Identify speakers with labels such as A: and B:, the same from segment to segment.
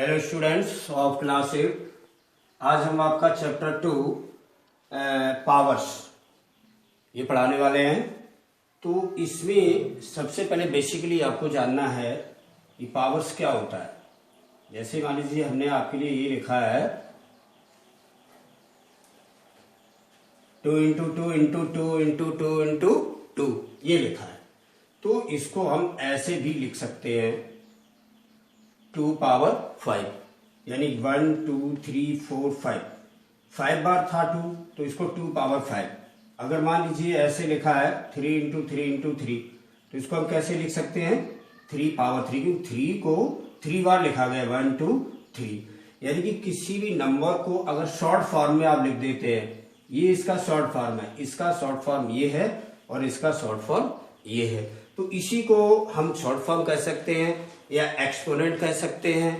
A: Hello students of class 8। आज हम आपका चैप्टर 2 पावर्स ये पढ़ाने वाले हैं। तो इसमें सबसे पहले बेसिकली आपको जानना है कि पावर्स क्या होता है। जैसे मान लीजिए हमने आपके लिए ये लिखा है 2 इंटू 2 इंटू 2 इंटू 2 इंटू 2 ये लिखा है। तो इसको हम ऐसे भी लिख सकते हैं 2 पावर 5 यानी 1 2 3 4 5 बार था 2 तो इसको 2 पावर 5। अगर मान लीजिए ऐसे लिखा है 3 इंटू 3 इंटू 3 तो इसको हम कैसे लिख सकते हैं 3 पावर 3, क्योंकि 3 को 3 बार लिखा गया 1 2 3। यानी कि किसी भी नंबर को अगर शॉर्ट फॉर्म में आप लिख देते हैं, ये इसका शॉर्ट फॉर्म है, इसका शॉर्ट फॉर्म ये है और इसका शॉर्ट फॉर्म ये है, तो इसी को हम शॉर्ट फॉर्म कह सकते हैं या एक्सपोनेंट कह सकते हैं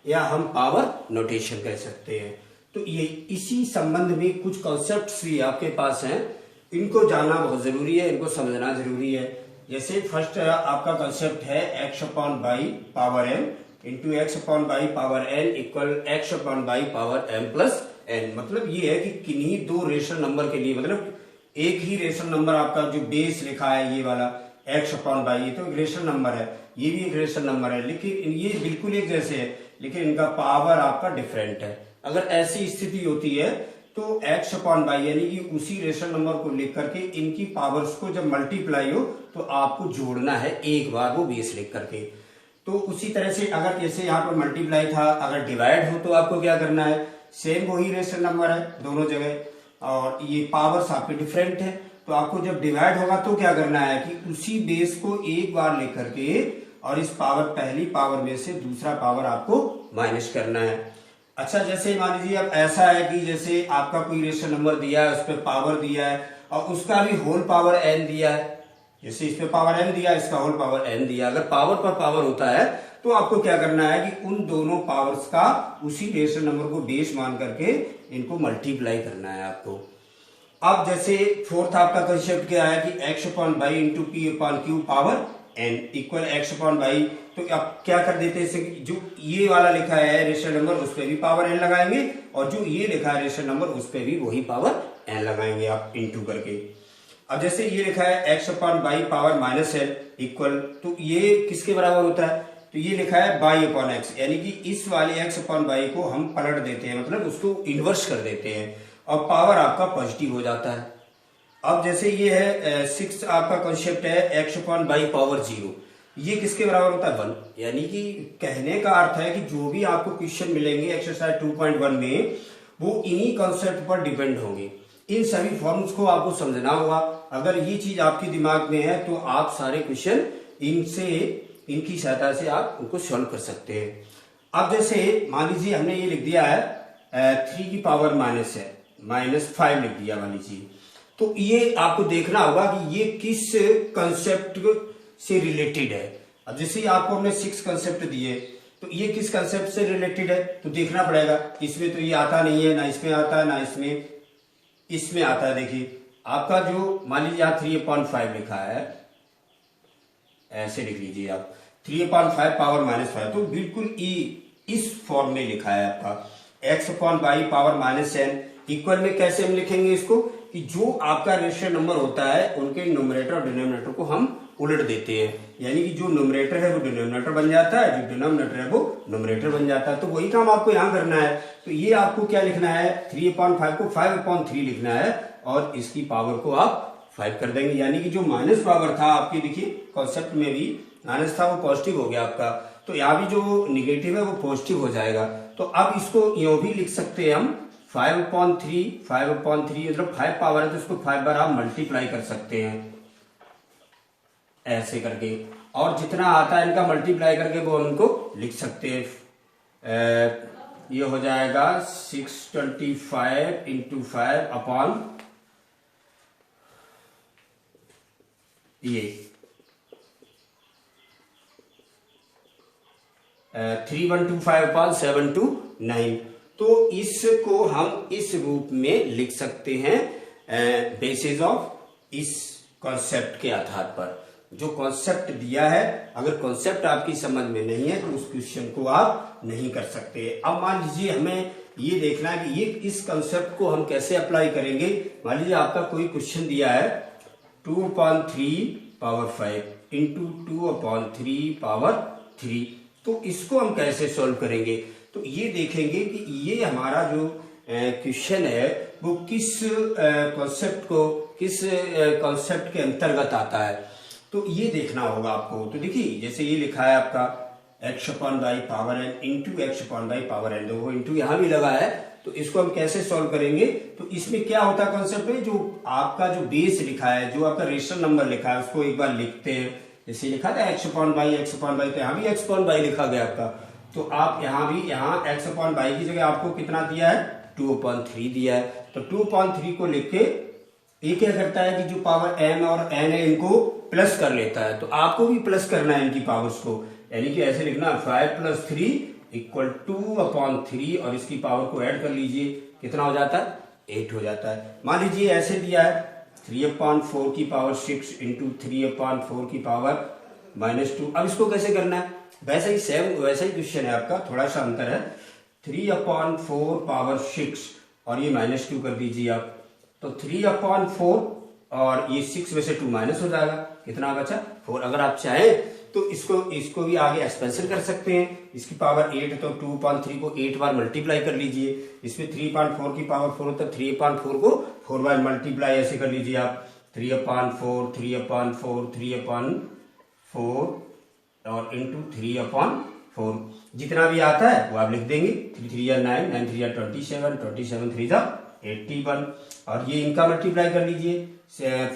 A: या हम पावर नोटेशन कह सकते हैं। तो ये इसी संबंध में कुछ कॉन्सेप्ट्स भी आपके पास हैं, इनको जानना बहुत जरूरी है, इनको समझना जरूरी है। जैसे फर्स्ट आपका कॉन्सेप्ट है x upon by power m into x upon by power n equal x upon by power m plus n। मतलब ये है कि किन्हीं दो रेशनल नंबर के लिए, मतलब एक ही रेशनल नंबर आपका जो बेस लिखा है ये वाला x अपॉन बाई, ये तो एक रेशनल नंबर है, ये भी एक रेशनल नंबर है, लेकिन ये बिल्कुल एक जैसे है लेकिन इनका पावर आपका डिफरेंट है। अगर ऐसी स्थिति होती है तो x अपॉन बाई यानी कि उसी रेशनल नंबर को लिख करके इनकी पावर्स को जब मल्टीप्लाई हो तो आपको जोड़ना है एक बार वो बेस लिख करके। तो उसी तरह से अगर जैसे यहाँ पर मल्टीप्लाई था, अगर डिवाइड हो तो आपको क्या करना है, सेम वही रेशनल नंबर है दोनों जगह और ये पावर्स आपके डिफरेंट है, तो आपको जब डिवाइड होगा तो क्या करना है कि उसी बेस को एक बार लेकर के और इस पावर पहली पावर में से दूसरा पावर आपको माइनस करना है। अच्छा, जैसे मान लीजिए अब ऐसा है कि जैसे आपका कोई रेशनल नंबर दिया है, उस पर पावर दिया है और उसका भी होल पावर n दिया है। जैसे इस पे पावर n दिया, इसका होल पावर n दिया। अगर पावर पर पावर होता है तो आपको क्या करना है कि उन दोनों पावर्स का उसी रेशनल नंबर को बेस मान करके इनको मल्टीप्लाई करना है आपको। अब जैसे फोर्थ आपका कंसेप्ट क्या है कि x upon by into P upon Q power n equal x upon by. तो आप क्या कर देते हैं, इसे जो ये वाला लिखा है रेशनल नंबर उस पर भी पावर n लगाएंगे और जो ये लिखा है रेशनल नंबर उस पर भी वही पावर n लगाएंगे आप इंटू करके। अब जैसे ये लिखा है x upon by power minus n equal, तो ये किसके बराबर होता है, तो ये लिखा है बाई अपॉन एक्स, यानी कि इस वाले x अपॉन बाई को हम पलट देते हैं, मतलब उसको इन्वर्स कर देते हैं और पावर आपका पॉजिटिव हो जाता है। अब जैसे ये है 6 आपका कॉन्सेप्ट है x अपॉन बाई पावर 0, ये किसके बराबर होता है 1। यानी कि कहने का अर्थ है कि जो भी आपको क्वेश्चन मिलेंगे एक्सरसाइज 2.1 में वो इन्हीं कॉन्सेप्ट पर डिपेंड होंगे। इन सभी फॉर्म्स को आपको समझना होगा। अगर ये चीज आपके दिमाग में है तो आप सारे क्वेश्चन इनकी सहायता से आप उनको सॉल्व कर सकते हैं। अब जैसे मान लीजिए हमने ये लिख दिया है 3 की पावर -5 लिख दिया मान लीजिए, तो ये आपको देखना होगा कि ये किस कंसेप्ट से रिलेटेड है। अब जैसे आपको हमने 6 कंसेप्ट दिए तो ये किस कंसेप्ट से रिलेटेड है तो देखना पड़ेगा। इसमें तो ये आता नहीं है, ना इसमें आता है, ना इसमें आता है। देखिए आपका जो मान लीजिए यहाँ 3/5 लिखा है, ऐसे लिख लीजिए आप 3/5 पावर -5, तो बिल्कुल इस फॉर्म में लिखा है आपका x upon by power -n equal में कैसे हम लिखेंगे इसको कि जो आपका रेशनल नंबर होता है उनके न्यूमरेटर और डिनोमिनेटर को हम उलट देते हैं, यानी कि जो न्यूमरेटर है वो डिनोमिनेटर बन जाता है, जो डिनोमिनेटर है वो न्यूमरेटर बन जाता है। तो वही काम आपको यहाँ करना है। तो ये आपको क्या लिखना है 3/5 को 5/3 लिखना है और इसकी पावर को आप 5 कर देंगे, यानी कि जो माइनस पावर था आपकी, देखिए कॉन्सेप्ट में भी माइनस था वो पॉजिटिव हो गया आपका, तो यहाँ भी जो निगेटिव है वो पॉजिटिव हो जाएगा। तो अब इसको यूं भी लिख सकते हैं हम 5/3 मतलब 5 पावर है तो इसको 5 बार आप मल्टीप्लाई कर सकते हैं ऐसे करके, और जितना आता है इनका मल्टीप्लाई करके वो उनको लिख सकते हैं। ये हो जाएगा 625 इंटू 5 अपॉन ये 3125 अपॉन 729। तो इसको हम इस रूप में लिख सकते हैं बेसिस ऑफ इस कॉन्सेप्ट के आधार पर। जो कॉन्सेप्ट दिया है, अगर कॉन्सेप्ट आपकी समझ में नहीं है तो उस क्वेश्चन को आप नहीं कर सकते। अब मान लीजिए हमें ये देखना है कि ये इस कॉन्सेप्ट को हम कैसे अप्लाई करेंगे। मान लीजिए आपका कोई क्वेश्चन दिया है 2/3 पावर 5 इंटू 2/3 पावर 3, तो इसको हम कैसे सॉल्व करेंगे। तो ये देखेंगे कि ये हमारा जो क्वेश्चन है वो किस कॉन्सेप्ट को, किस कॉन्सेप्ट के अंतर्गत आता है, तो ये देखना होगा आपको। तो देखिए जैसे ये लिखा है आपका x/y power n into x/y power n, देखो इंटू यहां भी लगा है, तो इसको हम कैसे सॉल्व करेंगे। तो इसमें क्या होता है कॉन्सेप्ट में, जो आपका जो बेस लिखा है, जो आपका रेशनल नंबर लिखा है, उसको एक बार लिखते हैं। जैसे लिखा था x/y, तो यहाँ भी x/y लिखा गया आपका, तो आप यहाँ भी यहाँ x/y की जगह आपको कितना दिया है 2/3 दिया है। तो 2/3 को लिख के ये क्या करता है कि जो पावर m और n है इनको प्लस कर लेता है, तो आपको भी प्लस करना है इनकी पावर्स को, यानी कि ऐसे लिखना 5 + 3 = 2/3 और इसकी पावर को ऐड कर लीजिए, कितना हो जाता है 8 हो जाता है। मान लीजिए ऐसे दिया है 3/4 की पावर 6 इंटू 3/4 की पावर -2। अब इसको कैसे करना है, वैसा ही सेम वैसा ही क्वेश्चन है आपका, थोड़ा सा अंतर है। 3/4 पावर 6 और ये -2 कर दीजिए आप, तो 3/4 और ये 6 में से 2 माइनस हो जाएगा, कितना बचा 4। अगर आप चाहें तो इसको भी आगे एक्सपेंशन कर सकते हैं, इसकी पावर 8 तो 2/3 को 8 बार मल्टीप्लाई कर लीजिए, इसमें 3/4 की पावर 4 तो 3/4 को 4 बार मल्टीप्लाई ऐसे कर लीजिए आप, 3/4 3/4 3/4 और इंटू 3/4 जितना भी आता है वो आप लिख देंगे। 3 3 9 9 3 27 27 3 81 और ये इनका मल्टीप्लाई कर लीजिए,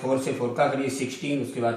A: 4 से 4 का करिए 16, उसके बाद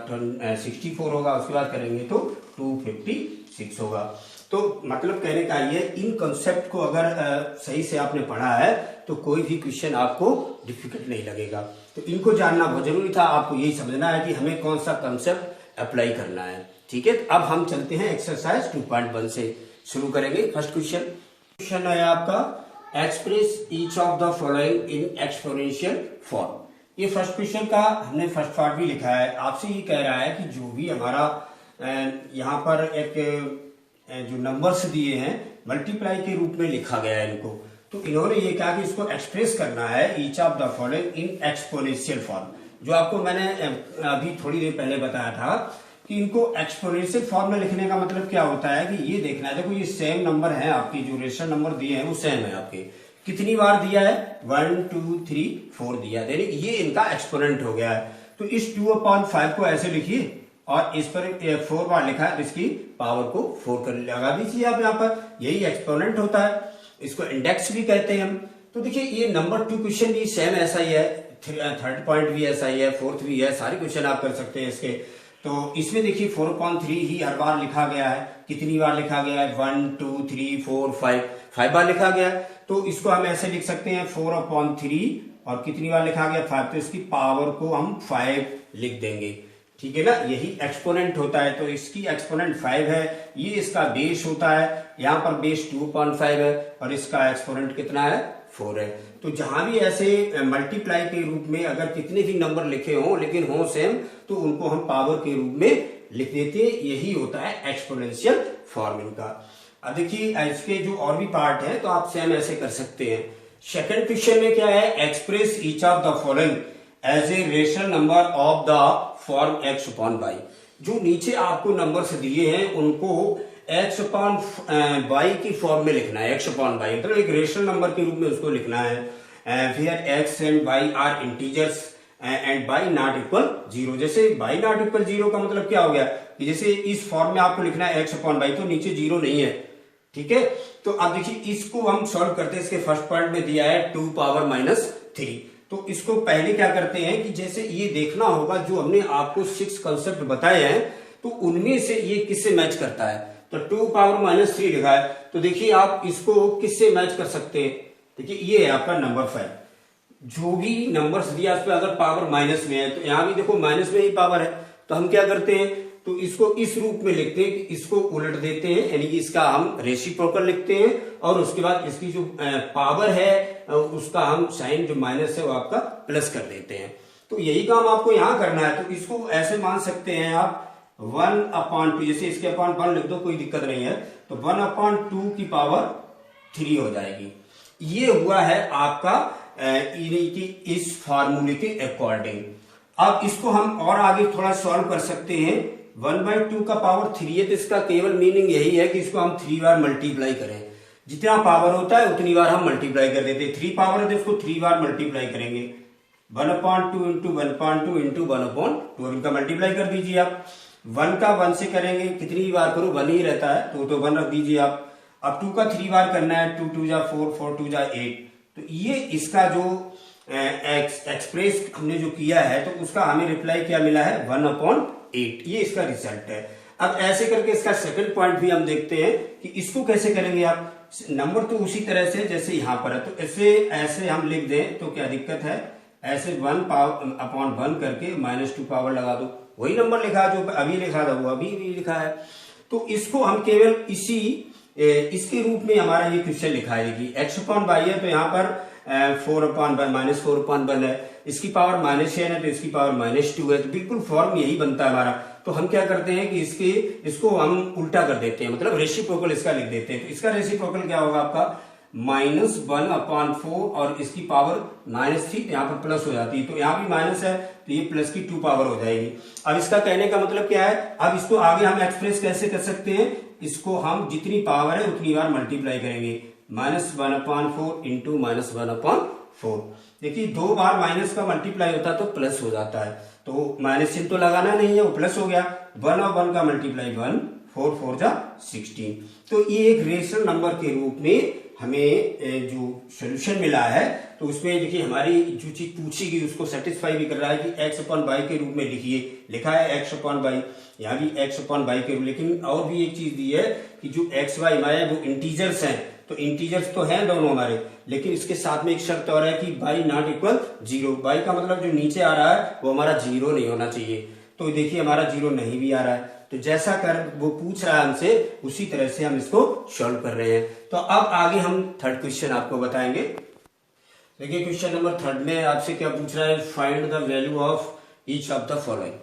A: 64 होगा, उसके बाद करेंगे तो 256 होगा। तो मतलब कहने का ये, इन कॉन्सेप्ट को अगर सही से आपने पढ़ा है तो कोई भी क्वेश्चन आपको डिफिकल्ट नहीं लगेगा। तो इनको जानना बहुत जरूरी था, आपको यही समझना है कि हमें कौन सा कॉन्सेप्ट अप्लाई करना है। ठीक है, तो अब हम चलते हैं एक्सरसाइज 2.1 से शुरू करेंगे। फर्स्ट क्वेश्चन है आपका express each of the following in exponential form. ये फर्स्ट क्वेश्चन का हमने फर्स्ट पार्ट भी लिखा है। आपसे ये कह रहा है कि जो भी हमारा यहाँ पर एक जो नंबर्स दिए हैं मल्टीप्लाई के रूप में लिखा गया है इनको, तो इन्होंने ये कहा कि इसको एक्सप्रेस करना है each of the following in exponential form. जो आपको मैंने अभी थोड़ी देर पहले बताया था कि इनको एक्सपोनेंशियल फॉर्म में लिखने का मतलब क्या होता है कि ये देखना है, देखो ये सेम नंबर है, आपकी जो रेशनल नंबर दिए हैं वो सेम है आपके, कितनी बार दिया है 1 2 3 4 दिया, यानी ये इनका एक्सपोनेंट हो गया है। तो इस 2/5 को ऐसे लिखिए और इस पर 4 बार लिखा है, तो इसकी पावर को 4 कर लगा दीजिए आप यहाँ पर, यही एक्सपोनेंट होता है, इसको इंडेक्स भी कहते हैं हम। तो देखिए ये नंबर 2 क्वेश्चन भी सेम ऐसा ही है, थर्ड पॉइंट भी ऐसा ही है, फोर्थ भी है, सारे क्वेश्चन आप कर सकते हैं इसके। तो इसमें देखिए 4/3 ही हर बार लिखा गया है, कितनी बार लिखा गया है 1 2 3 4 5 बार लिखा गया है। तो इसको हम ऐसे लिख सकते हैं 4/3 और कितनी बार लिखा गया 5, तो इसकी पावर को हम 5 लिख देंगे। ठीक है ना, यही एक्सपोनेंट होता है। तो इसकी एक्सपोनेंट 5 है, ये इसका बेस होता है, यहाँ पर बेस 2/5 है और इसका एक्सपोनेंट कितना है 4 है। तो जहां भी ऐसे मल्टीप्लाई के रूप में अगर कितने भी नंबर लिखे हों लेकिन हो सेम, तो उनको हम पावर के रूप में लिख देते हैं, यही होता है एक्सपोनेंशियल फॉर्म इनका। अब देखिए इसके जो और भी पार्ट है तो आप सेम ऐसे कर सकते हैं। सेकंड क्वेश्चन में क्या है, express each of the following as a rational number of the form x/y। जो नीचे आपको नंबर्स दिए हैं उनको x/y की फॉर्म में लिखना है, x/y मतलब एक रेशनल नंबर के रूप में उसको लिखना है। Where x and y are integers and y not equal 0। जैसे y नॉट इक्वल 0 का मतलब क्या हो गया कि जैसे इस फॉर्म में आपको लिखना है x/y, तो नीचे 0 नहीं है। ठीक है, तो अब देखिए इसको हम सॉल्व करते हैं। इसके फर्स्ट पार्ट में दिया है 2⁻³ तो इसको पहले क्या करते हैं कि जैसे ये देखना होगा जो हमने आपको 6 कॉन्सेप्ट बताए हैं तो उनमें से ये किससे मैच करता है। तो 2⁻³ लिखा है, तो देखिए आप इसको किससे मैच कर सकते हैं। देखिए ये है आपका नंबर 5, जो भी नंबर्स दिया उस पर अगर पावर माइनस में है तो यहां भी देखो माइनस में ही पावर है, तो हम क्या करते हैं तो इसको इस रूप में लिखते हैं कि इसको उलट देते हैं, यानी कि इसका हम रेसिप्रोकल लिखते हैं और उसके बाद इसकी जो पावर है उसका हम साइन जो माइनस है वो आपका प्लस कर देते हैं। तो यही काम आपको यहां करना है। तो इसको ऐसे मान सकते हैं आप 1/2, जैसे इसके अपॉन 1 लिख दो कोई दिक्कत नहीं है, तो 1/2 की पावर 3 हो जाएगी। ये हुआ है आपका इस फार्मूले के अकॉर्डिंग। अब इसको हम और आगे थोड़ा सॉल्व कर सकते हैं। 1/2 का पावर 3 है, तो इसका केवल मीनिंग यही है कि इसको हम 3 बार मल्टीप्लाई करें। जितना पावर होता है उतनी बार हम मल्टीप्लाई कर देते हैं। 3 पावर है तो इसको 3 बार मल्टीप्लाई करेंगे। 1/2 इंटू 1/2 इंटू 1/2, इनका मल्टीप्लाई कर दीजिए आप। 1 का 1 से करेंगे, कितनी बार करो 1 ही रहता है, तो 1 रख दीजिए आप। अब 2 का 3 बार करना है, 2 2 जा 4, 4 2 जा 8। तो ये इसका जो एक्सप्रेस हमने जो किया है, तो उसका हमें रिप्लाई क्या मिला है, 1/8। ये इसका रिजल्ट है। अब ऐसे करके इसका सेकंड पॉइंट भी हम देखते हैं कि इसको कैसे करेंगे आप। नंबर तो उसी तरह से जैसे यहां पर है, तो ऐसे हम लिख दें तो क्या दिक्कत है, ऐसे 1/1 करके -2 पावर लगा दो, वही नंबर लिखा जो अभी लिखा था वो अभी भी लिखा है। तो इसको हम केवल इसके रूप में हमारा ये क्वेश्चन लिखा है कि x/y है, तो यहाँ पर 4/1 -4/1 है, इसकी पावर -n है, तो इसकी पावर -2 है। तो बिल्कुल फॉर्म यही बनता है हमारा। तो हम क्या करते हैं कि इसको हम उल्टा कर देते हैं, मतलब रेसिप्रोकल इसका लिख देते हैं। तो इसका रेसिप्रोकल क्या होगा आपका, -1/4 और इसकी पावर -3, यहाँ पर प्लस हो जाती है, तो यहाँ भी माइनस है, तो ये प्लस की 2 पावर हो जाएगी। अब इसका कहने का मतलब क्या है, अब इसको आगे हम एक्सप्रेस कैसे कर सकते हैं, इसको हम जितनी पावर है उतनी बार मल्टीप्लाई करेंगे। -1/4 इंटू -1/4। देखिए 2 बार माइनस का मल्टीप्लाई होता है तो प्लस हो जाता है, तो माइनस चिन्ह तो लगाना नहीं है, वो प्लस हो गया। 1 और 1 का मल्टीप्लाई 1, 4 4 जा 16। तो ये एक रेशनल नंबर के रूप में हमें जो सोल्यूशन मिला है, तो उसमें देखिए हमारी जो चीज पूछी गई उसको सेटिस्फाई भी कर रहा है कि x/y के रूप में लिखिए, लिखा है x/y, यहाँ भी x/y के रूप। लेकिन और भी एक चीज दी है कि जो x y हमारे वो इंटीजर्स हैं, तो इंटीजर्स तो हैं दोनों हमारे, लेकिन इसके साथ में एक शर्त और है कि y ≠ 0। y का मतलब जो नीचे आ रहा है वो हमारा 0 नहीं होना चाहिए। तो देखिए हमारा 0 नहीं भी आ रहा है, तो जैसा कर वो पूछ रहा है हमसे उसी तरह से हम इसको सॉल्व कर रहे हैं। तो अब आगे हम थर्ड क्वेश्चन आपको बताएंगे। देखिए क्वेश्चन नंबर 3 में आपसे क्या पूछ रहा है, find the value of each of the following.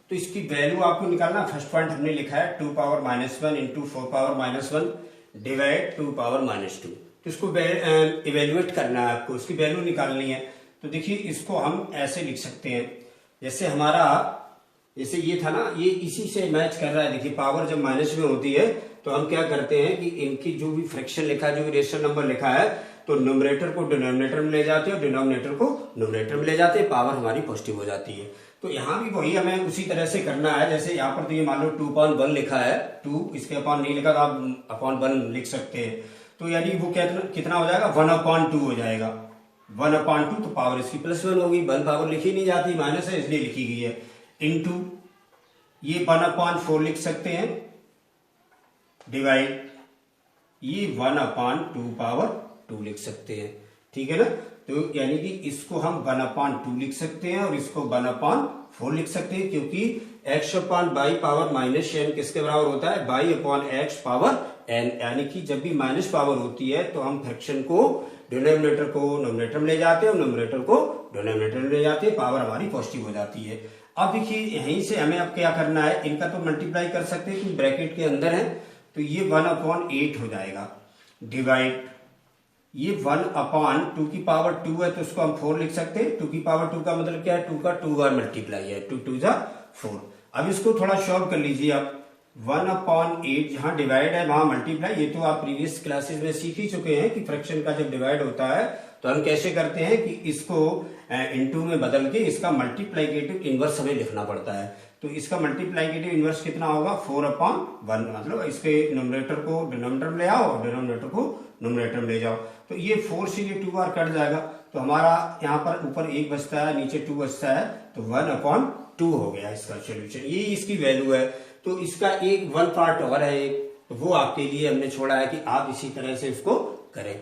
A: तो इसकी वैल्यू आपको निकालना। फर्स्ट पॉइंट हमने लिखा है 2 power -1 into 4 power -1 divide 2 power -2। तो इसको इवेल्युएट करना है आपको, इसकी वैल्यू निकालनी है। तो देखिए इसको हम ऐसे लिख सकते हैं, जैसे हमारा जैसे ये था ना, ये इसी से मैच कर रहा है। देखिए पावर जब माइनस में होती है तो हम क्या करते हैं कि इनकी जो भी फ्रैक्शन लिखा है, जो भी रेशनल नंबर लिखा है, तो न्यूमरेटर को डिनोमिनेटर में ले जाते हैं और डिनोमिनेटर को न्यूमरेटर में ले जाते हैं, पावर हमारी पॉजिटिव हो जाती है। तो यहाँ भी वही हमें उसी तरह से करना है। जैसे यहाँ पर तो ये मान लो 2/1 लिखा है, 2 इसके अपॉन नहीं लिखा तो आप अपॉन 1 लिख सकते हैं। तो यानी वो कितना हो जाएगा, 1/2 हो जाएगा। 1/2 तो पावर इसकी +1 होगी, 1 पावर लिखी नहीं जाती, माइनस है इसलिए लिखी गई है, इंटू ये 1/4 लिख सकते हैं, डिवाइड ये 1/2 पावर 2 लिख सकते हैं। ठीक है ना, तो यानी कि इसको हम 1/2 लिख सकते हैं और इसको 1/4 लिख सकते हैं, क्योंकि x/y पावर -n किसके बराबर होता है, y/x पावर n। यानी कि जब भी माइनस पावर होती है तो हम फ्रैक्शन को डिनोमिनेटर को नोमिनेटर में ले जाते हैं और नोमिनेटर को डिनोमिनेटर में ले जाते हैं, पावर हमारी पॉजिटिव हो जाती है। अब देखिए यहीं से हमें अब क्या करना है, इनका तो मल्टीप्लाई कर सकते हैं क्योंकि ब्रैकेट के अंदर है, तो ये 1/8 हो जाएगा, डिवाइड ये 1/2 की पावर 2 है तो उसको हम 4 लिख सकते हैं। 2 की पावर 2 का मतलब क्या है, 2 का 2 बार मल्टीप्लाई है, 2 2 जा 4। अब इसको थोड़ा सॉल्व कर लीजिए आप। 1/8 जहां डिवाइड है वहां मल्टीप्लाई, ये तो आप प्रीवियस क्लासेस में सीख ही चुके हैं कि फ्रैक्शन का जब डिवाइड होता है तो हम कैसे करते हैं कि इसको इनटू में बदल के इसका मल्टीप्लाइकेटिव इनवर्स हमें लिखना पड़ता है। तो इसका मल्टीप्लाइकेटिव इनवर्स कितना होगा, 4/1। मतलब इसके न्यूमरेटर को डिनोमिनेटर में ले आओ और डिनोमिनेटर को न्यूमरेटर में ले जाओ, तो ये 4 से ये 2 बार कट जाएगा, तो हमारा यहाँ पर ऊपर 1 बचता है, नीचे 2 बचता है, तो 1/2 हो गया इसका सोल्यूशन। ये इसकी वैल्यू है। तो इसका एक 1 पार्ट और है, तो वो आपके लिए हमने छोड़ा है कि आप इसी तरह से इसको करें।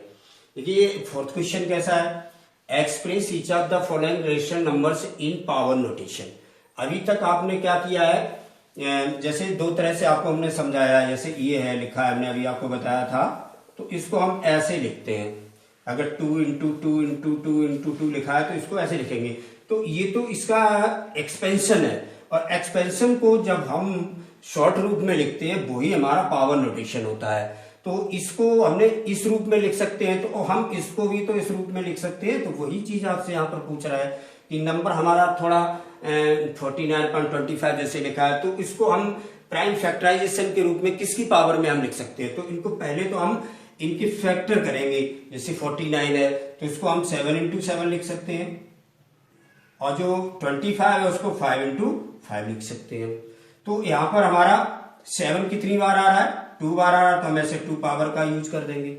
A: देखिए ये फोर्थ क्वेश्चन कैसा है, express each of the following rational numbers in power notation. अभी तक आपने क्या किया है, जैसे 2 तरह से आपको हमने समझाया, जैसे ये है लिखा है, हमने अभी आपको बताया था, तो इसको हम ऐसे लिखते हैं। अगर 2 इंटू 2 इंटू 2 इंटू 2 लिखा है तो इसको ऐसे लिखेंगे। तो ये तो इसका एक्सपेंशन है, और एक्सपेंशन को जब हम शॉर्ट रूप में लिखते हैं वही हमारा पावर नोटेशन होता है। तो इसको हमने इस रूप में लिख सकते हैं, तो हम इसको भी तो इस रूप में लिख सकते हैं। तो वही चीज आपसे यहाँ पर पूछ रहा है कि नंबर हमारा थोड़ा 49.25 जैसे लिखा है, तो इसको हम प्राइम फैक्टराइजेशन के रूप में किसकी पावर में हम लिख सकते हैं। तो इनको पहले तो हम इनके फैक्टर करेंगे। जैसे 49 है तो इसको हम 7 into 7 लिख सकते हैं, और जो 25 है उसको 5 into 5 लिख सकते हैं। तो यहाँ पर हमारा 7 कितनी बार आ रहा है, 2 बार आ रहा है, तो हम ऐसे 2 पावर का यूज कर देंगे।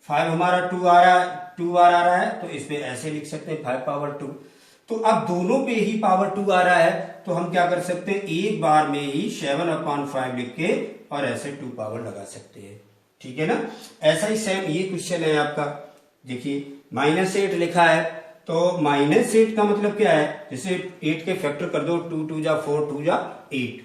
A: 5 हमारा 2 आ रहा है, 2 बार आ रहा है, तो इसमें ऐसे लिख सकते हैं 5 पावर 2। तो अब दोनों पे ही पावर 2 आ रहा है, तो हम क्या कर सकते हैं, एक बार में ही 7/5 लिख के और ऐसे 2 पावर लगा सकते हैं। ठीक है ना। ऐसा ही सेम ये क्वेश्चन है आपका। देखिए -8 लिखा है, तो -8 का मतलब क्या है, जैसे 8 के फैक्टर कर दो, 2 2 जा 4, 2 जा 8,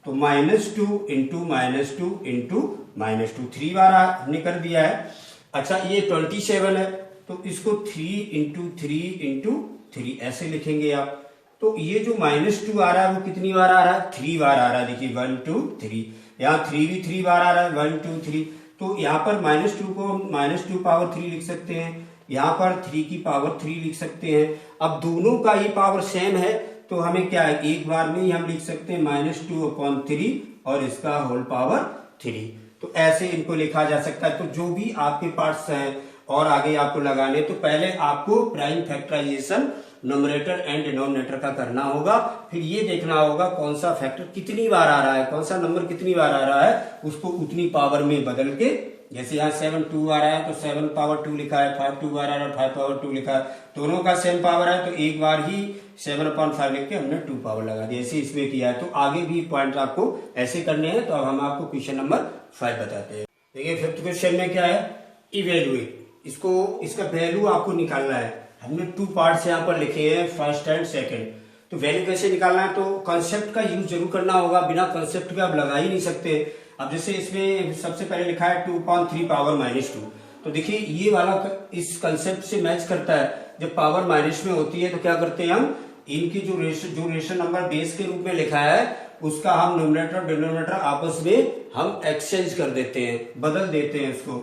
A: तो -2 into -2 into -2, 3 बार हमने कर दिया है। अच्छा ये 27 है, तो इसको 3 into 3 into 3 ऐसे लिखेंगे आप। तो ये जो -2 आ रहा है वो कितनी बार आ रहा है, 3 बार आ रहा है। देखिए 1 2 3, यहाँ 3 भी 3 बार आ रहा है, 1 2 3। तो यहाँ पर -2 को -2 पावर 3 लिख सकते हैं, यहाँ पर 3 की पावर 3 लिख सकते हैं। अब दोनों का ये पावर सेम है, तो हमें क्या है, एक बार में ही हम लिख सकते हैं -2/3 और इसका होल पावर 3। तो ऐसे इनको लिखा जा सकता है। तो जो भी आपके पार्ट्स हैं और आगे आपको लगाने, तो पहले आपको prime factorization numerator and denominator का करना होगा। फिर ये देखना होगा कौन सा फैक्टर कितनी बार आ रहा है, कौन सा नंबर कितनी बार आ रहा है, उसको उतनी पावर में बदल के, जैसे यहाँ 7 2 आ रहा है तो 7 पावर 2 लिखा है, 5 2 बार आ रहा है 5 पावर 2 लिखा है, दोनों का सेम पावर है, तो एक बार ही 7/5 लिख के हमने 2 पावर लगा दी। ऐसे इसमें किया है। तो आगे भी पॉइंट आपको ऐसे करने हैं। तो अब हम आपको क्वेश्चन नंबर 5 बताते हैं। देखिए 5th क्वेश्चन में क्या है, इवेल्युएट, इसको इसका वैल्यू आपको निकालना है। हमने 2 पार्ट्स यहाँ पर लिखे हैं, फर्स्ट एंड सेकेंड। तो वैल्यू कैसे निकालना है, तो कंसेप्ट का यूज जरूर करना होगा, बिना कंसेप्ट के आप लगा ही नहीं सकते। अब जैसे इसमें सबसे पहले लिखा है 2/3 पावर -2, तो देखिए ये वाला इस कंसेप्ट से मैच करता है। जब पावर माइनस में होती है तो क्या करते हैं हम, इनकी जो रेशनल नंबर बेस के रूप में लिखा है उसका हम न्यूमरेटर डिनोमिनेटर आपस में हम एक्सचेंज कर देते हैं, बदल देते हैं इसको।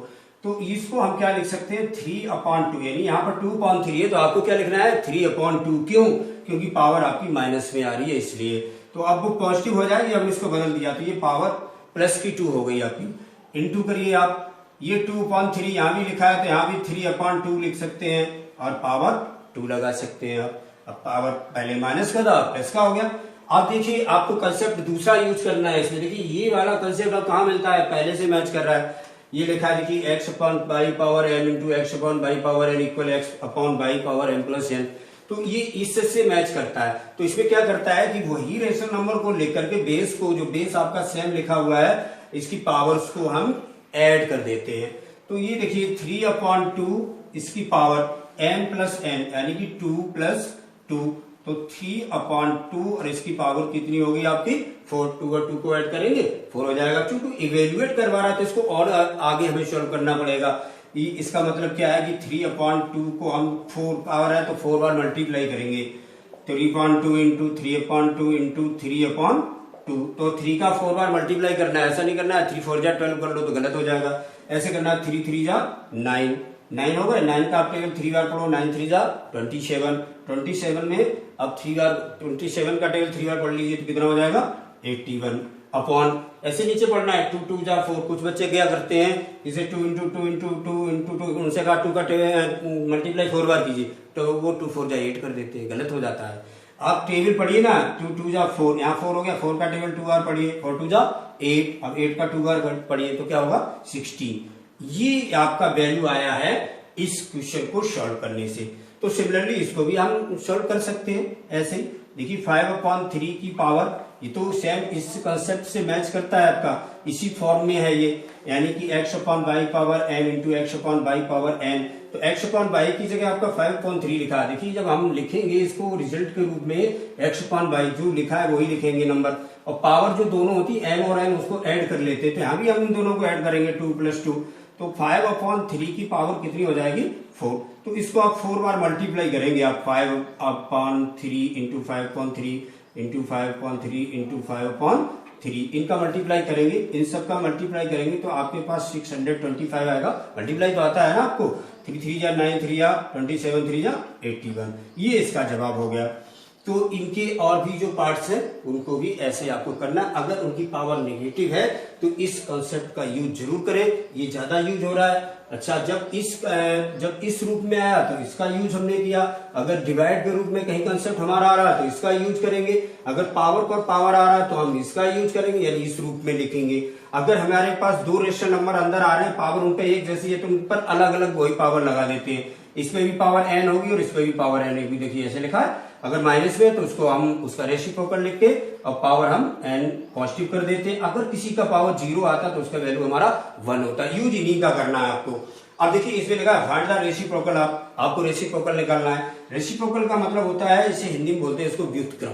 A: तो इसको हम क्या लिख सकते हैं, 3/2, यानी यहाँ पर 2/3 है तो आपको क्या लिखना है 3/2। क्यों, क्योंकि पावर आपकी माइनस में आ रही है इसलिए। तो अब वो पॉजिटिव हो जाएगी, हमने इसको बदल दिया तो ये पावर प्लस की 2 हो गई आपकी। इनटू करिए आप, ये 2/3 यहाँ भी लिखा है तो यहाँ भी 3/2 लिख सकते हैं और पावर 2 लगा सकते हैं आप। अब पावर पहले माइनस का था प्लस का हो गया। अब देखिए आपको कंसेप्ट दूसरा यूज करना है इसमें। देखिए ये वाला कंसेप्ट अब कहाँ मिलता है, पहले से मैच कर रहा है। ये लिखा है देखिए x/n into x/n equal x/n। तो ये इससे मैच करता है। तो इसमें क्या करता है कि वही रेशनल नंबर को लेकर के बेस को, जो बेस आपका सेम लिखा हुआ है, इसकी पावर्स को हम ऐड कर देते हैं। तो ये देखिए 3/2 इसकी पावर m+n यानी कि 2+2, तो 3/2 और इसकी पावर कितनी होगी आपकी 4। 2 और 2 को ऐड करेंगे 4 हो जाएगा। क्योंकि इवेल्युएट करवा रहा है तो इसको और आगे हमें सॉल्व करना पड़ेगा। इसका मतलब क्या है कि 3/2 को हम 4 पावर है तो 4 बार मल्टीप्लाई करेंगे, 3/2 इंटू 3/2 इंटू 3/2। तो 3 का 4 बार मल्टीप्लाई करना है, ऐसा नहीं करना है 3 4 जा 12 कर लो तो गलत हो जाएगा। ऐसे करना है 3 3 जा 9, 9 हो गए। 9 का आप टेबल 3 बार पढ़ो, 9 3 जा 27। 27 में अब 3 बार 27 का टेबल 3 बार पढ़ लीजिए तो कितना हो जाएगा 81 अपॉन, ऐसे नीचे पढ़ना है 2 2 जा 4। कुछ बच्चे क्या करते हैं, इसे 2 इंटू 2 इंटू 2 इंटू 2, उनसे कहा 2 का मल्टीप्लाई 4 बार कीजिए तो वो 2 4 जा 8 कर देते हैं, गलत हो जाता है। आप टेबल पढ़िए ना, 2 2 जा 4, यहाँ 4 हो गया, 4 का टेबल 2 बार पढ़िए, 4 2 जा 8, अब 8 का 2 बार पढ़िए तो क्या होगा 16। ये आपका वैल्यू आया है इस क्वेश्चन को सॉल्व करने से। तो सिमिलरली इसको भी हम सॉल्व कर सकते हैं ऐसे ही। देखिए 5/3 की पावर, ये तो सेम इस कंसेप्ट से मैच करता है आपका, इसी फॉर्म में है ये, यानी कि x/n इंटू x/n। तो x/y की जगह आपका 5/3 लिखा है। देखिए जब हम लिखेंगे इसको रिजल्ट के रूप में x/y जो लिखा है वही लिखेंगे नंबर, और पावर जो दोनों होती है m और n उसको ऐड कर लेते हैं। तो यहाँ भी हम इन दोनों को ऐड करेंगे 2 + 2, तो 5/3 की पावर कितनी हो जाएगी 4। तो इसको आप 4 बार मल्टीप्लाई करेंगे आप, 5/3 इंटू 5/3 इंटू 5/3 इंटू 5/3 3, इनका मल्टीप्लाई करेंगे, इन सब का मल्टीप्लाई करेंगे तो आपके पास 625 आएगा। मल्टीप्लाई तो आता है ना आपको, 3 3 जा 9, 3 जा 27, 3 जा 81, ये इसका जवाब हो गया। तो इनके और भी जो पार्ट्स हैं उनको भी ऐसे आपको करना। अगर उनकी पावर नेगेटिव है तो इस कॉन्सेप्ट का यूज जरूर करें, ये ज्यादा यूज हो रहा है। अच्छा, जब इस रूप में आया तो इसका यूज हमने किया, अगर डिवाइड के रूप में कहीं कंसेप्ट हमारा आ रहा है तो इसका यूज करेंगे, अगर पावर पर पावर आ रहा है तो हम इसका यूज करेंगे, यानी इस रूप में लिखेंगे। अगर हमारे पास दो रेशनल नंबर अंदर आ रहे हैं, पावर उन पे एक जैसी है तो उन पर अलग अलग वही पावर लगा देते हैं, इसमें भी पावर n होगी और इसमें भी पावर n होगी। देखिए ऐसे लिखा है, अगर माइनस में तो उसको हम उसका रेसिप्रोकल लिख के और पावर हम n पॉजिटिव कर देते हैं। अगर किसी का पावर 0 आता तो उसका वैल्यू हमारा 1 होता है। यूज इन्हीं का करना है आपको। अब देखिए इसमें लिखा है फाइंड द रेसिप्रोकल, आपको रेसिप्रोकल निकालना है। रेसिप्रोकल का मतलब होता है, इसे हिंदी में बोलते हैं इसको व्युत्क्रम।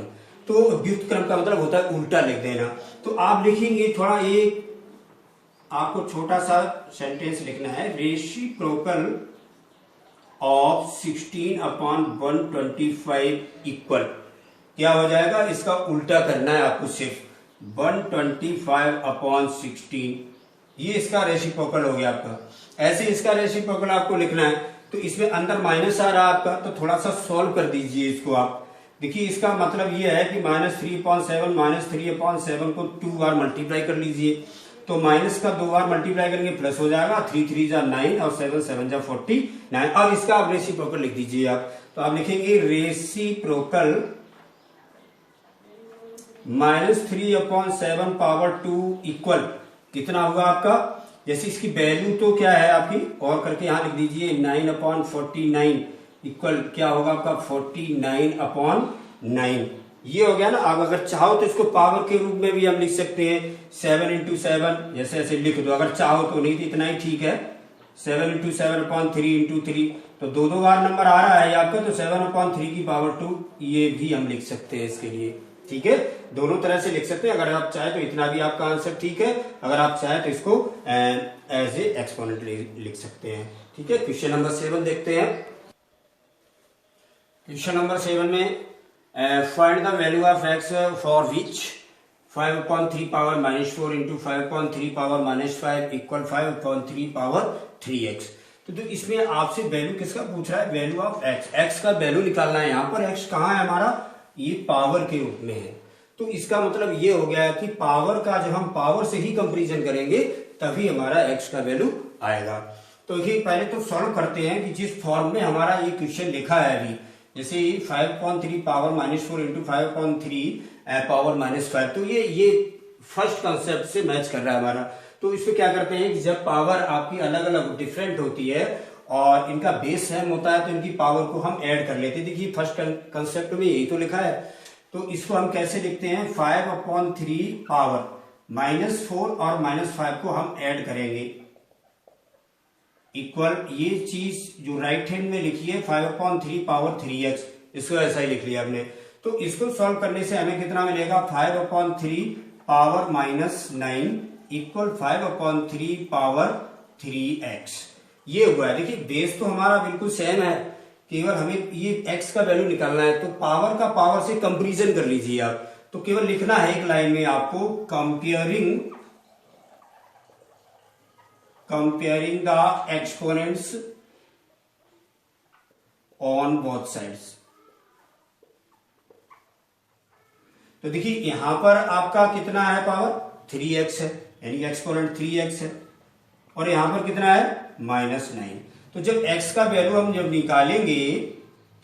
A: तो व्युत्क्रम का मतलब होता है उल्टा लिख देना। तो आप लिखेंगे थोड़ा, एक आपको छोटा सा सेंटेंस लिखना है, रेसिप्रोकल ऑफ 16/125 इक्वल, क्या हो जाएगा, इसका उल्टा करना है आपको, सिर्फ 125/16, ये इसका रेसिप्रोकल हो गया आपका। ऐसे इसका रेसिप्रोकल आपको लिखना है। तो इसमें अंदर माइनस आ रहा है आपका, तो थोड़ा सा सॉल्व कर दीजिए इसको आप। देखिए इसका मतलब ये है कि -3/7 को 2 बार मल्टीप्लाई कर लीजिए, तो माइनस का 2 बार मल्टीप्लाई करेंगे प्लस हो जाएगा, 3 3 जा 9 और 7 7 जा 49। अब इसका आप रेसिप्रोकल लिख दीजिए आप। तो आप लिखेंगे रेसिप्रोकल -3/7 पावर 2 इक्वल कितना होगा आपका, जैसे इसकी वैल्यू तो क्या है आपकी, और करके यहां लिख दीजिए 9/49 इक्वल क्या होगा आपका 49/9, ये हो गया ना। अब अगर चाहो तो इसको पावर के रूप में भी हम लिख सकते हैं, 7 × 7 जैसे ऐसे लिख दो, अगर चाहो तो, नहीं तो इतना ही ठीक है, 7 × 7/3 × 3, तो दो बार नंबर आ रहा है आपका, तो 7/3 की पावर 2 ये भी हम लिख सकते हैं इसके लिए, ठीक है। दोनों तरह से लिख सकते हैं, अगर आप चाहे तो इतना भी आपका आंसर ठीक है, अगर आप चाहे तो इसको एज ए एक्सपोनेंट लिख सकते हैं, ठीक है। क्वेश्चन नंबर 7 देखते हैं। क्वेश्चन नंबर 7 में find the value of x for which 5/3 power -4 × 5/3 power -5 equal 5/3 power 3x। तो इसमें आपसे वैल्यू किसका पूछ रहा है, वैल्यू ऑफ x का वैल्यू निकालना है। यहाँ पर x कहाँ है हमारा, ये पावर के रूप में है। तो इसका मतलब ये हो गया कि पावर का जब हम पावर से ही कंपैरिजन करेंगे तभी हमारा x का वैल्यू आएगा। तो ये पहले तो सॉल्व करते हैं कि जिस फॉर्म में हमारा ये क्वेश्चन लिखा है अभी, जैसे 5/3 पावर -4 × 5/3 पावर -5, तो ये फर्स्ट कंसेप्ट से मैच कर रहा है हमारा। तो इसमें क्या करते हैं कि जब पावर आपकी अलग अलग डिफरेंट होती है और इनका बेस सेम होता है तो इनकी पावर को हम ऐड कर लेते हैं। देखिए फर्स्ट कंसेप्ट में यही तो लिखा है। तो इसको हम कैसे लिखते हैं, 5/3 पावर -4 और -5 को हम ऐड करेंगे इक्वल, ये चीज जो राइट हैंड में लिखी है 5/3 पावर 3x, इसको ऐसा ही लिख लिया हमने। तो इसको सॉल्व करने से हमें कितना मिलेगा, 5/3 पावर -9 इक्वल 5/3 पावर 3x, ये हुआ है। देखिए बेस तो हमारा बिल्कुल सेम है, केवल हमें ये x का वैल्यू निकालना है। तो पावर का पावर से कंपैरिजन कर लीजिए आप। तो केवल लिखना है एक लाइन में आपको, comparing the exponents on both sides. तो देखिए यहां पर आपका कितना है, पावर 3x है, यानी एक्सपोनेंट 3x है, और यहां पर कितना है -9। तो जब x का वैल्यू हम जब निकालेंगे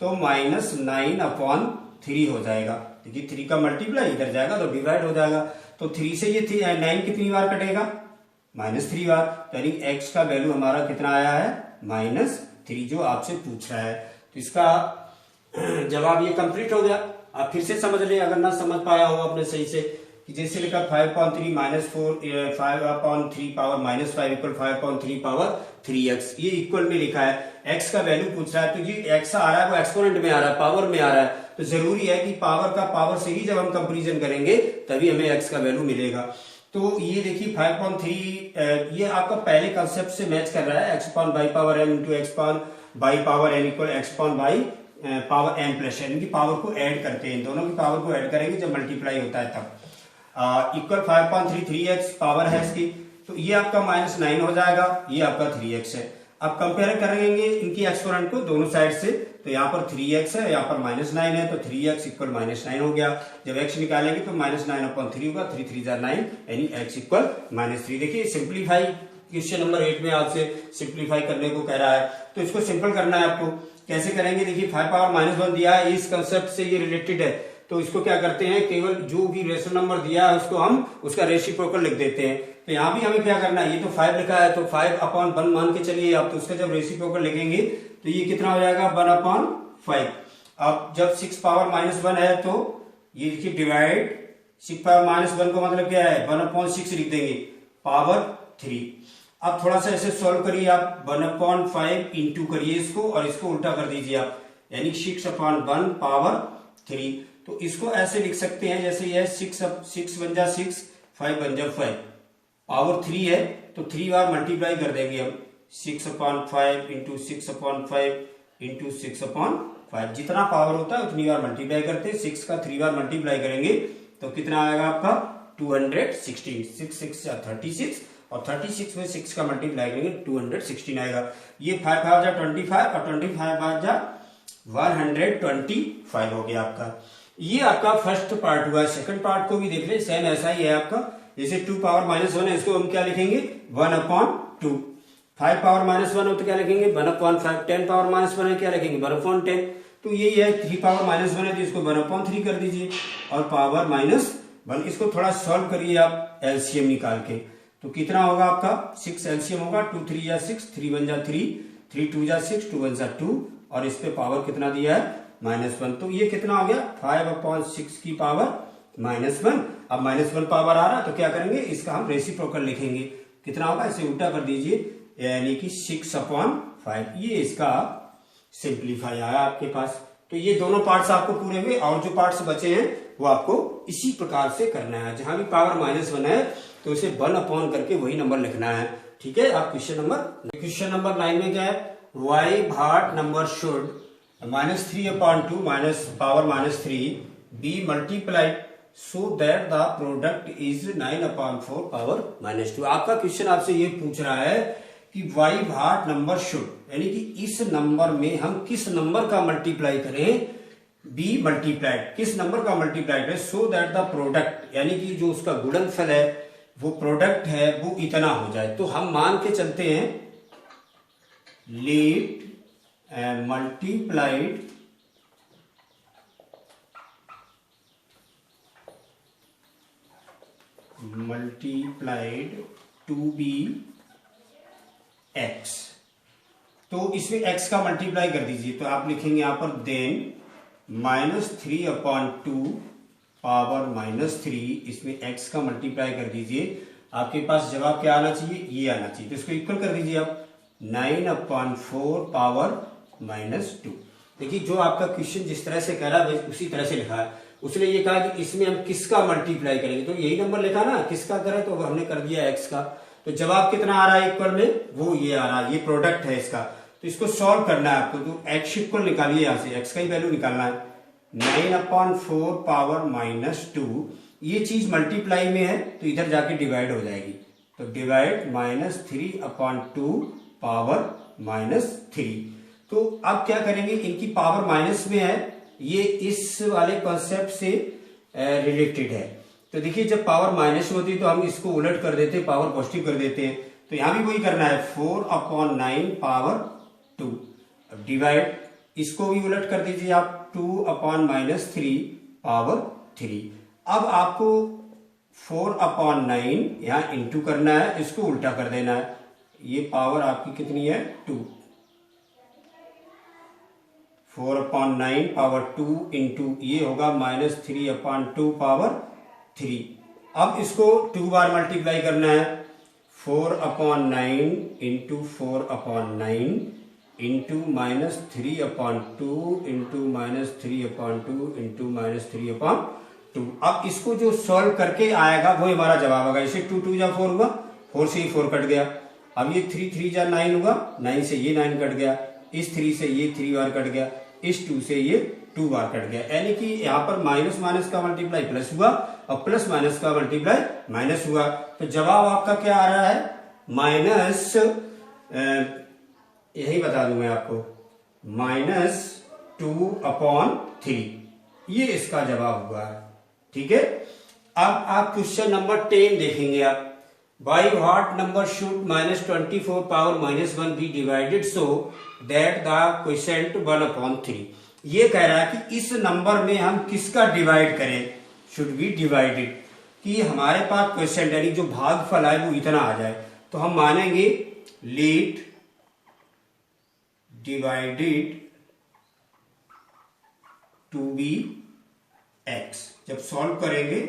A: तो -9/3 हो जाएगा। देखिए 3 का मल्टीप्लाई इधर जाएगा तो डिवाइड हो जाएगा। तो 3 से ये 9 कितनी बार कटेगा, -3 बार, यानी x का वैल्यू हमारा कितना आया है, -3, जो आपसे पूछ रहा है। तो इसका जवाब ये कंप्लीट हो गया। आप फिर से समझ लें अगर ना समझ पाया हो आपने सही से, कि जैसे लिखा 5/3 -4 5/3 पावर -5 इक्वल 5/3 पावर 3x, ये इक्वल में लिखा है। x का वैल्यू पूछ रहा है, तो ये x आ रहा है वो एक्सपोनेंट में आ रहा है, पावर में आ रहा है। तो जरूरी है कि पावर का पावर से ही जब हम कंपैरिजन करेंगे तभी हमें x का वैल्यू मिलेगा। तो ये देखिए 5/3 ये आपका पहले कंसेप्ट से मैच कर रहा है, x/m × x/n इक्वल x/पावर m+n, इनकी पावर को ऐड करते हैं, दोनों की पावर को ऐड करेंगे जब मल्टीप्लाई होता है तब। इक्वल 5.3 3x पावर है इसकी, तो ये आपका -9 हो जाएगा, ये आपका 3x है। अब कंपेयर करेंगे इनकी एक्सपोनेंट को दोनों साइड से, तो यहाँ पर 3x है, यहाँ पर -9 है, तो 3x इक्वल -9 हो गया। जब x निकालेंगे तो -9/3 होगा, 3 3 जा 9 यानी x इक्वल -3। देखिए सिंप्लीफाई क्वेश्चन नंबर 8 में आपसे सिंप्लीफाई करने को कह रहा है, तो इसको सिंपल करना है आपको। कैसे करेंगे, देखिए 5 पावर -1 दिया है, इस कंसेप्ट से ये रिलेटेड है, तो इसको क्या करते हैं, केवल जो भी रेशनल नंबर दिया है उसको हम उसका रेसिप्रोकल लिख देते हैं। तो यहाँ भी हमें क्या करना है, ये तो 5 लिखा है तो 5/1 मान के चलिए आप, तो उसका जब रेसिप्रोकल लिखेंगे तो ये कितना हो जाएगा 1/5। अब जब 6 पावर -1 है तो ये देखिए डिवाइड 6 पावर -1 का मतलब क्या है 1/6 लिख देंगे पावर 3। अब थोड़ा सा ऐसे सॉल्व करिए आप, 1/5 इंटू करिए इसको और इसको उल्टा कर दीजिए आप, यानी 6/1 पावर 3। तो इसको ऐसे लिख सकते हैं जैसे ये 6 बन जा 6, 5 बन जा 5, पावर 3 है तो 3 बार मल्टीप्लाई कर देंगे हम, 6/5 इंटू 6/5 इंटू 6/5, जितना पावर होता है उतनी बार मल्टीप्लाई करते हैं। 6 का 3 बार मल्टीप्लाई करेंगे तो कितना आएगा आपका 216, 6 6 या 36 और 36 में 6 का मल्टीप्लाई करेंगे 216 आएगा। ये 5 5 जा 25 और 25 5 जा 125 हो गया आपका। ये आपका फर्स्ट पार्ट हुआ। सेकंड पार्ट को भी देख ले, सेम ऐसा ही है आपका, जैसे 2 पावर -1 है, इसको हम क्या लिखेंगे 1/2। 5 पावर -1 हो तो क्या लिखेंगे 1/5। 10 पावर -1 है, क्या लिखेंगे 1/10। तो यही है 3 पावर -1 है तो इसको 1/3 कर दीजिए और पावर -1। इसको थोड़ा सॉल्व करिए आप एलसीएम निकाल के, तो कितना होगा आपका 6 एलसीएम होगा, 2 3 जा 6, 3 1 जा 3, 3 2 जा 6, 2 1 जा 2 और इस पे पावर कितना दिया है -1। तो ये कितना हो गया 5/6 की पावर -1। अब -1 पावर आ रहा तो क्या करेंगे, इसका हम रेसिप्रोकल लिखेंगे, कितना होगा इसे उल्टा कर दीजिए, यानी कि 6/5। ये इसका सिंप्लीफाई आया आपके पास। तो ये दोनों पार्ट्स आपको पूरे हुए और जो पार्ट्स बचे हैं वो आपको इसी प्रकार से करना है। जहां भी पावर -1 है तो उसे 1 करके वही नंबर लिखना है। ठीक है, आप क्वेश्चन नंबर 9 में क्या है, y what number should -3/2 power -3 be multiplied so that the product is 9/4 power -2। आपका क्वेश्चन आपसे ये पूछ रहा है कि y भाट नंबर शुड, यानी कि इस नंबर में हम किस नंबर का मल्टीप्लाई करें, बी मल्टीप्लाइड, किस नंबर का मल्टीप्लाई करें, सो दैट द प्रोडक्ट, यानी कि जो उसका गुणनफल है वो प्रोडक्ट है वो इतना हो जाए। तो हम मान के चलते हैं let multiplied to be x। तो इसमें x का मल्टीप्लाई कर दीजिए, तो आप लिखेंगे यहां पर देन -3/2 पावर -3, इसमें x का मल्टीप्लाई कर दीजिए। आपके पास जवाब क्या आना चाहिए, ये आना चाहिए, तो इसको इक्वल कर दीजिए आप 9/4 पावर -2। देखिए जो आपका क्वेश्चन जिस तरह से कह रहा है उसी तरह से लिखा है। उसने ये कहा कि इसमें हम किसका मल्टीप्लाई करेंगे, तो यही नंबर लिखा ना, किसका करें तो हमने कर दिया x का। तो जवाब कितना आ रहा है इक्वल में, वो ये आ रहा है, ये प्रोडक्ट है इसका। तो इसको सॉल्व करना है आपको, तो x इक्वल निकालिए, यहां से x का ही वैल्यू निकालना है। 9/4 पावर -2, ये चीज मल्टीप्लाई में है तो इधर जाके डिवाइड हो जाएगी, तो डिवाइड -3/2 पावर -3। तो अब क्या करेंगे, इनकी पावर माइनस में है, ये इस वाले कॉन्सेप्ट से रिलेटेड है। तो देखिए जब पावर माइनस होती है तो हम इसको उलट कर देते हैं, पावर पॉजिटिव कर देते हैं। तो यहां भी वही करना है 4/9 पावर 2 डिवाइड, इसको भी उलट कर दीजिए आप 2/-3 पावर 3। अब आपको 4/9 यहां इंटू करना है, इसको उल्टा कर देना है। ये पावर आपकी कितनी है 2, 4/9 पावर 2 इंटू ये होगा -3/2 पावर 3। अब इसको 2 बार मल्टीप्लाई करना है, 4/9 इंटू 4/9 इंटू -3/2 इंटू -3/2 इंटू -3/2। अब इसको जो सॉल्व करके आएगा वो हमारा जवाब होगा। इसे 2 2 जा 4 हुआ, 4 से ही 4 कट गया। अब ये 3 3 जा 9 हुआ, 9 से ये 9 कट गया, इस 3 से ये 3 बार कट गया, इस 2 से ये 2 बार कट गया। यानी कि यहाँ पर माइनस माइनस का मल्टीप्लाई प्लस हुआ और प्लस माइनस का मल्टीप्लाई माइनस हुआ, तो जवाब आपका क्या आ रहा है, माइनस, यही बता दूं मैं आपको, -2/3, ये इसका जवाब हुआ है। ठीक है, अब आप क्वेश्चन नंबर 10 देखेंगे आप, by what number should -24 power -1 be divided so that the quotient 1/3। ये कह रहा है कि इस नंबर में हम किसका डिवाइड करें, शुड बी डिवाइडेड, कि हमारे पास क्वोशिएंट यानी जो भागफल है वो इतना आ जाए, तो हम मानेंगे let divided to be x। जब सॉल्व करेंगे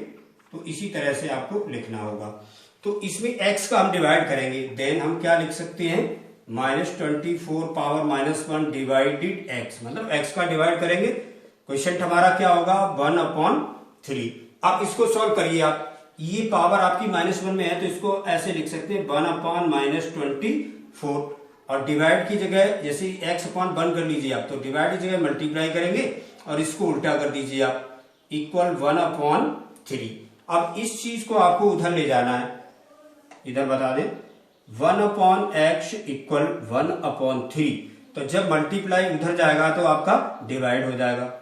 A: तो इसी तरह से आपको लिखना होगा, तो इसमें x का हम डिवाइड करेंगे, देन हम क्या लिख सकते हैं, -24 पावर -1 डिवाइडेड x, मतलब x का डिवाइड करेंगे, क्वेश्चन हमारा क्या होगा 1/3। अब इसको सॉल्व करिए आप, ये पावर आपकी -1 में है तो इसको ऐसे लिख सकते हैं 1/-24, और डिवाइड की जगह जैसे x/1 कर लीजिए आप, तो डिवाइड की जगह मल्टीप्लाई करेंगे और इसको उल्टा कर दीजिए आप, इक्वल 1/3। अब इस चीज को आपको उधर ले जाना है, इधर बता दें 1/x इक्वल 1/3, तो जब मल्टीप्लाई उधर जाएगा तो आपका डिवाइड हो जाएगा,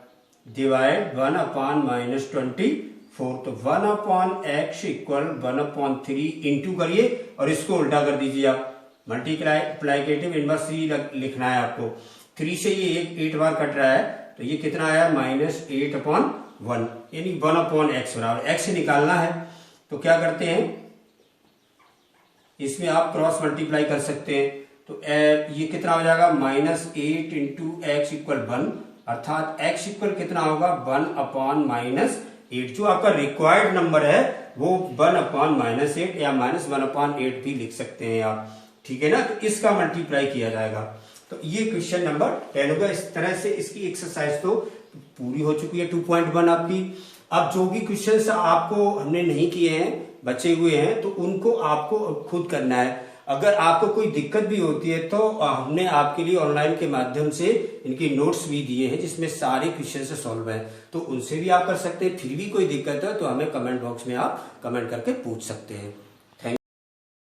A: डिवाइड 1/-24, तो 1/x इक्वल 1/3 इंटू करिए और इसको उल्टा कर दीजिए आप, मल्टीप्लाइकेटिव इनवर्स लिखना है आपको, 3 से ये 8 बार कट रहा है तो ये कितना आया -8/1, यानी 1/x बराबर x निकालना है, तो क्या करते हैं इसमें आप क्रॉस मल्टीप्लाई कर सकते हैं, तो ये कितना हो जाएगा -8 इंटू x इक्वल 1, अर्थात x इक्वल कितना होगा 1/-8, जो आपका रिक्वायर्ड नंबर है वो 1/-8 या -1/8 भी लिख सकते हैं आप, ठीक है ना, तो इसका मल्टीप्लाई किया जाएगा। तो ये क्वेश्चन नंबर 10 होगा। इस तरह से इसकी एक्सरसाइज तो पूरी हो चुकी है 2.1 आपकी। अब जो भी क्वेश्चंस आपको हमने नहीं किए हैं, बचे हुए हैं, तो उनको आपको खुद करना है। अगर आपको कोई दिक्कत भी होती है तो हमने आपके लिए ऑनलाइन के माध्यम से इनकी नोट्स भी दिए हैं जिसमें सारे क्वेश्चन से सॉल्व हैं, तो उनसे भी आप कर सकते हैं। फिर भी कोई दिक्कत है तो हमें कमेंट बॉक्स में आप कमेंट करके पूछ सकते हैं।